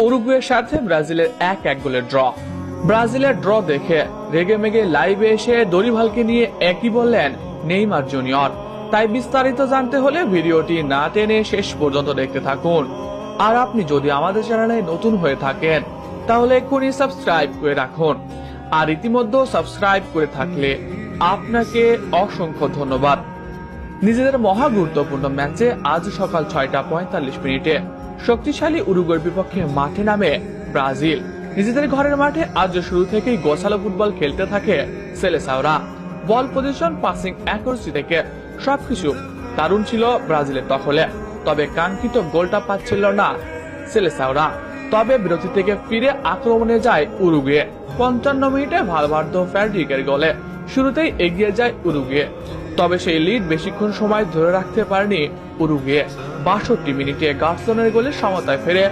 উরুগুয়ের সাথে ব্রাজিলের 1-1 গোলের ড্র। ব্রাজিলের ড্র দেখে রেগে মেগে লাইভে এসে দরিভালকে নিয়ে একই বললেন নেইমার জুনিয়র। তাই বিস্তারিত জানতে হলে ভিডিওটি না টেনে শেষ পর্যন্ত দেখতে থাকুন। আর আপনি যদি আমাদের চ্যানেলে নতুন হয়ে থাকেন তাহলে এক্ষুনি সাবস্ক্রাইব করে রাখুন। আর ইতিমধ্যে সাবস্ক্রাইব করে থাকলে আপনাকে অসংখ্য ধন্যবাদ। নিজেদের মহা গুরুত্বপূর্ণ ম্যাচে আজ সকাল 6:45 শক্তিশালী উরুগুয়ের বিপক্ষে মাঠে নামে ব্রাজিল। নিজেদের ঘরের মাঠে আজ শুরু থেকেই গোছালো ফুটবল খেলতে থাকে সেলেসাওরা। বল পজিশন, পাসিং অ্যাকুরেসি থেকে সবকিছু দারুণ ছিল ব্রাজিলের দখলে। তবে কাঙ্ক্ষিত গোলটা পাচ্ছিল না সেলেসাওরা। তবে বিরতি থেকে ফিরে আক্রমণে যায় উরুগুয়ে। 55 মিনিটে ভালভার্দো ফ্যাড্রিকের গোলে শুরুতেই এগিয়ে যায় উরুগুয়ে। তবে সেই লিড বেশিক্ষণ সময় ধরে রাখতে পারেনি উরুগুয়ে। 62 মিনিটে গার্সনের গোলে সমতায় ফেরে